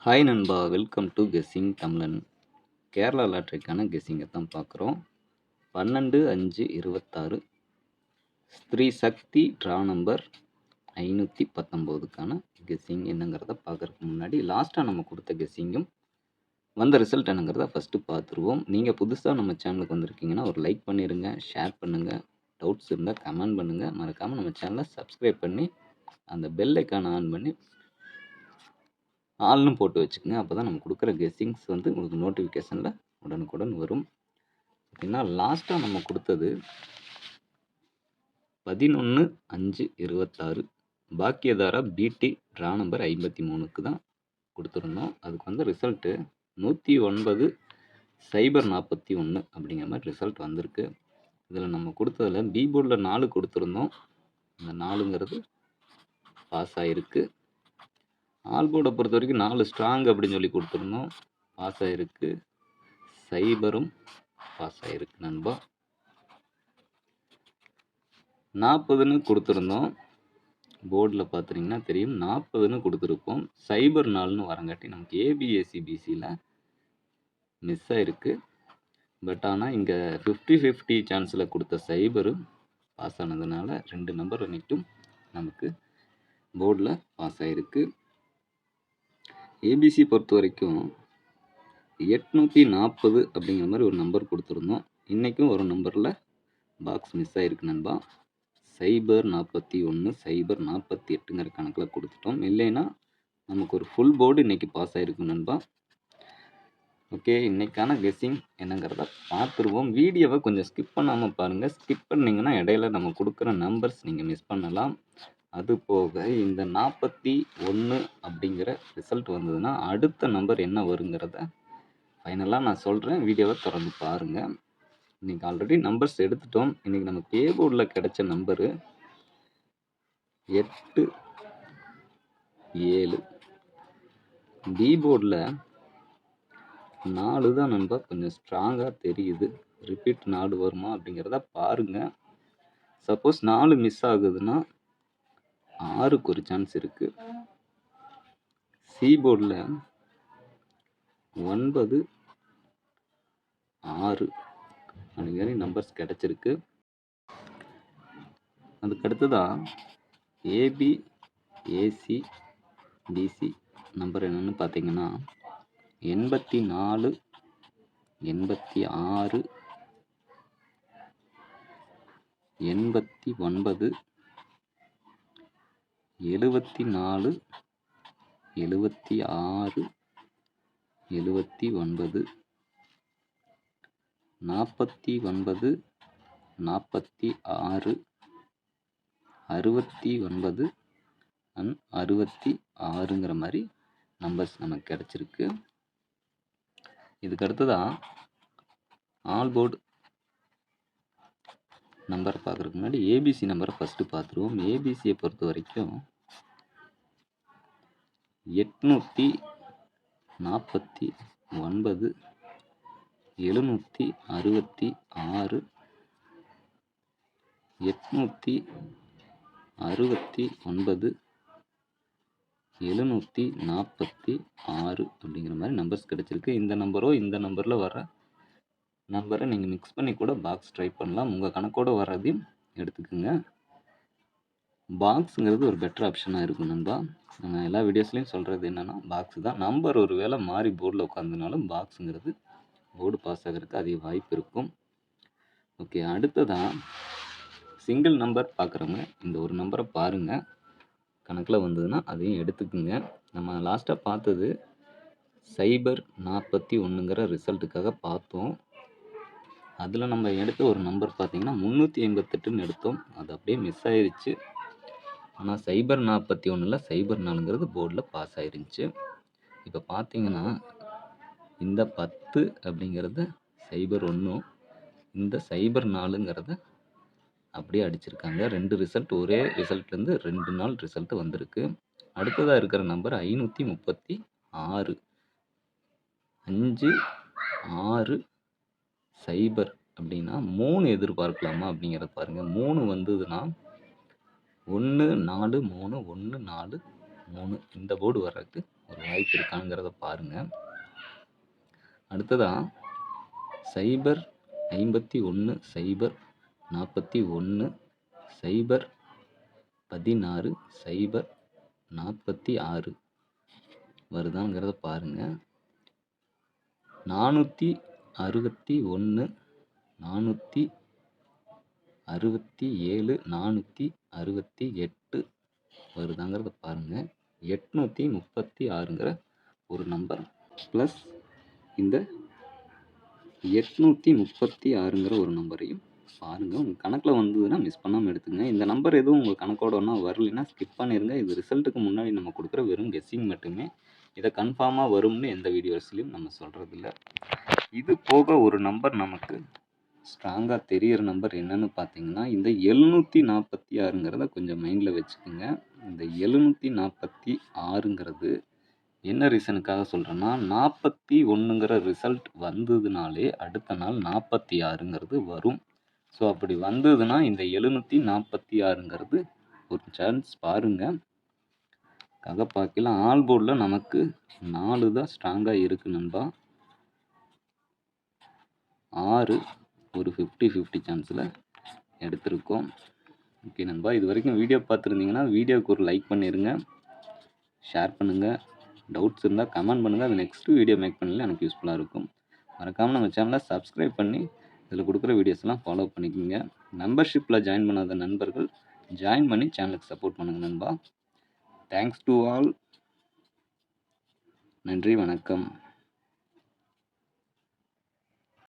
Hi நண்பா, welcome to guessing தமிழன். கேரளா லாட்ரிக்கான கெஸ்ஸிங்கை தான் பார்க்குறோம். 12/5/26 ஸ்ரீ சக்தி ட்ரா நம்பர் 519க்கான கெஸ்ஸிங் என்னங்கிறத பார்க்குறதுக்கு முன்னாடி லாஸ்ட்டாக நம்ம கொடுத்த கெஸ்ஸிங்கும் வந்த ரிசல்ட் என்னங்கிறத ஃபஸ்ட்டு பார்த்துருவோம். நீங்கள் புதுசாக நம்ம சேனலுக்கு வந்திருக்கீங்கன்னா ஒரு லைக் பண்ணிடுங்க, ஷேர் பண்ணுங்கள், டவுட்ஸ் இருந்தால் கமெண்ட் பண்ணுங்கள். மறக்காமல் நம்ம சேனலை சப்ஸ்கிரைப் பண்ணி அந்த பெல் ஐக்கானை ஆன் பண்ணி ஆல்னு போட்டு வச்சுக்கோங்க. அப்போ தான் நம்ம கொடுக்குற கெஸ்ஸிங்ஸ் வந்து உங்களுக்கு நோட்டிஃபிகேஷனில் உடனுக்குடன் வரும். அப்படின்னா லாஸ்ட்டாக நம்ம கொடுத்தது 11/5/26 பாக்கியதாரா பிடி ட்ரா நம்பர் 53க்கு தான் கொடுத்துருந்தோம். அதுக்கு வந்து ரிசல்ட்டு 109/041 அப்படிங்கிற மாதிரி ரிசல்ட் வந்திருக்கு. இதில் நம்ம கொடுத்ததில் பி போர்டில் 4 கொடுத்துருந்தோம். அந்த 4ங்கிறது பாஸ் ஆகிருக்கு. ஆல் போர்டை பொறுத்த வரைக்கும் 4 ஸ்ட்ராங் அப்படின்னு சொல்லி கொடுத்துருந்தோம், பாஸ் ஆகிருக்கு. சைபரும் பாஸ் ஆகிருக்கு நண்பா. 40ன்னு கொடுத்துருந்தோம், போர்டில் பார்த்துட்டிங்கன்னா தெரியும் 40ன்னு கொடுத்துருப்போம். சைபர் 4ன்னு வரங்காட்டி நமக்கு ஏபிஎஸ்சிபிசியில் மிஸ் ஆகிருக்கு. பட் ஆனால் இங்கே 50-50 சான்ஸில் கொடுத்த சைபரு பாஸ் ஆனதுனால 2 நம்பர் அன்னைக்கும் நமக்கு போர்டில் பாஸ் ஆகிருக்கு. ஏபிசி பொறுத்த வரைக்கும் 840 அப்படிங்கிற மாதிரி ஒரு நம்பர் கொடுத்துருந்தோம். இன்றைக்கும் ஒரு நம்பரில் பாக்ஸ் மிஸ் ஆகிருக்கு நண்பா. சைபர் 41 சைபர் 48ங்கிற கணக்கில் கொடுத்துட்டோம். இல்லைன்னா நமக்கு ஒரு ஃபுல் போர்டு இன்றைக்கி பாஸ் ஆகிருக்கு நண்பா. ஓகே, இன்றைக்கான கெஸ்ஸிங் என்னங்கிறத பார்த்துருவோம். வீடியோவை கொஞ்சம் ஸ்கிப் பண்ணாமல் பாருங்கள். ஸ்கிப் பண்ணிங்கன்னா இடையில நம்ம கொடுக்குற நம்பர்ஸ் நீங்கள் மிஸ் பண்ணலாம். அது போக இந்த 41 அப்படிங்கிற ரிசல்ட் வந்ததுன்னா அடுத்த நம்பர் என்ன வருங்கிறத ஃபைனலாக நான் சொல்கிறேன். வீடியோவை தொடர்ந்து பாருங்கள். இன்றைக்கி ஆல்ரெடி நம்பர்ஸ் எடுத்துட்டோம். இன்றைக்கி நமக்கு ஏ போர்டில் கிடைச்ச நம்பரு 8 7. பி போர்டில் 4 தான் நண்பா கொஞ்சம் ஸ்ட்ராங்காக தெரியுது. ரிப்பீட் 4 வருமா அப்படிங்கிறத பாருங்கள். சப்போஸ் 4 மிஸ் ஆகுதுன்னா 6க்கு ஒரு சான்ஸ் இருக்குது. சி போர்டில் 9 6 அப்படிங்கிற நம்பர்ஸ் கிடச்சிருக்கு. அதுக்கடுத்துதான் ஏபி ஏசி டிசி நம்பர் என்னென்னு பார்த்தீங்கன்னா 84 86 89 74 76 79 49 46 69 அண்ட் 66ங்கிற மாதிரி நம்பர்ஸ் நமக்கு கிடச்சிருக்கு. இதுக்கு அடுத்ததான் ஆல் போர்டு நம்பர் பார்க்குறதுக்கு முன்னாடி ஏபிசி நம்பரை ஃபஸ்ட்டு பார்த்துருவோம். ஏபிசியை பொறுத்த வரைக்கும் 849 766 869 746 அப்படிங்கிற மாதிரி நம்பர்ஸ் கிடச்சிருக்கு. இந்த நம்பரோ இந்த நம்பரில் வர நம்பரை நீங்கள் மிக்ஸ் பண்ணி கூட பாக்ஸ் ட்ரை பண்ணலாம். உங்கள் கணக்கோடு வர்றதையும் எடுத்துக்கோங்க. பாக்ஸுங்கிறது ஒரு பெட்டர் ஆப்ஷனாக இருக்கும் நண்பா. நான் எல்லா வீடியோஸ்லையும் சொல்கிறது என்னென்னா பாக்ஸ் தான். நம்பர் ஒரு வேளை மாறி போர்டில் உட்காந்துனாலும் பாக்ஸுங்கிறது போர்டு பாஸ் ஆகிறதுக்கு அதிக வாய்ப்பு இருக்கும். ஓகே, அடுத்ததான் சிங்கிள் நம்பர் பார்க்குறவங்க இந்த ஒரு நம்பரை பாருங்கள். கணக்கில் வந்ததுன்னா அதையும் எடுத்துக்குங்க. நம்ம லாஸ்ட்டாக பார்த்தது சைபர் 41ங்கிற ரிசல்ட்டுக்காக பார்த்தோம். அதில் நம்ம எடுத்த ஒரு நம்பர் பார்த்திங்கன்னா 388ன்னு எடுத்தோம். அது அப்படியே மிஸ் ஆயிடுச்சு. ஆனால் சைபர் 41ல் சைபர் 4ங்கிறது போர்டில் பாஸ் ஆயிருந்துச்சு. இப்போ பார்த்தீங்கன்னா இந்த 10 அப்படிங்கிறத சைபர் 1, இந்த சைபர் 4ங்கிறத அப்படியே அடிச்சிருக்காங்க. 2 ரிசல்ட் ஒரே ரிசல்ட்லேருந்து 2 நாள் ரிசல்ட் வந்திருக்கு. அடுத்ததாக இருக்கிற நம்பர் 536 5 6 சைபர் அப்படின்னா 3 எதிர்பார்க்கலாமா அப்படிங்கிறத பாருங்கள். 3 வந்ததுன்னா 1 4 3 1 4 3 இந்த போர்டு வர்றதுக்கு ஒரு வாய்ப்பு இருக்காங்கிறத பாருங்கள். அடுத்ததாக 051 0 41 0 16 0 46 வருதாங்கிறத பாருங்கள். 461 467 468 வருதாங்கிறத பாருங்கள். 836ங்கிற ஒரு நம்பர் ப்ளஸ் இந்த 836ங்கிற ஒரு நம்பரையும் பாருங்கள். உங்கள் கணக்கில் வந்ததுன்னா மிஸ் பண்ணாமல் எடுத்துங்க. இந்த நம்பர் எதுவும் உங்கள் கணக்கோட ஒன்றா வரலைன்னா ஸ்கிப் பண்ணிடுங்க. இது ரிசல்ட்டுக்கு முன்னாடி நம்ம கொடுக்குற வெறும் கெஸ்ஸிங் மட்டுமே. இதை கன்ஃபார்மாக வரும்னு எந்த வீடியோஸ்லையும் நம்ம சொல்கிறதில்ல. இது போக ஒரு நம்பர் நமக்கு ஸ்ட்ராங்காக தெரிகிற நம்பர் என்னன்னு பார்த்தீங்கன்னா, இந்த 746ங்கிறத கொஞ்சம் மைண்டில் வச்சுக்கோங்க. இந்த 746ங்கிறது என்ன ரீசனுக்காக சொல்கிறேன்னா, 41ங்கிற ரிசல்ட் வந்ததுனாலே அடுத்த நாள் 46ங்கிறது வரும். ஸோ அப்படி வந்ததுன்னா இந்த 746ங்கிறது ஒரு சான்ஸ் பாருங்கள். ககப்பாக்கில் ஆல் போர்டில் நமக்கு 4 தான் ஸ்ட்ராங்காக இருக்குது நண்பா. 6 ஒரு 50-50 சான்ஸில் எடுத்திருக்கோம். ஓகே நண்பா, இது வரைக்கும் வீடியோ பார்த்துருந்தீங்கன்னா வீடியோவுக்கு ஒரு லைக் பண்ணிடுங்க, ஷேர் பண்ணுங்கள். டவுட்ஸ் இருந்தால் கமெண்ட் பண்ணுங்கள். அது நெக்ஸ்ட்டு வீடியோ மேக் பண்ணல எனக்கு யூஸ்ஃபுல்லாக இருக்கும். மறக்காமல் நம்ம சேனலை சப்ஸ்கிரைப் பண்ணி இதில் கொடுக்குற வீடியோஸ்லாம் ஃபாலோ பண்ணிக்கோங்க. மெம்பர்ஷிப்பில் ஜாயின் பண்ணாத நண்பர்கள் ஜாயின் பண்ணி சேனலுக்கு சப்போர்ட் பண்ணுங்கள் நண்பா. Thanks to all. நன்றி, வணக்கம்.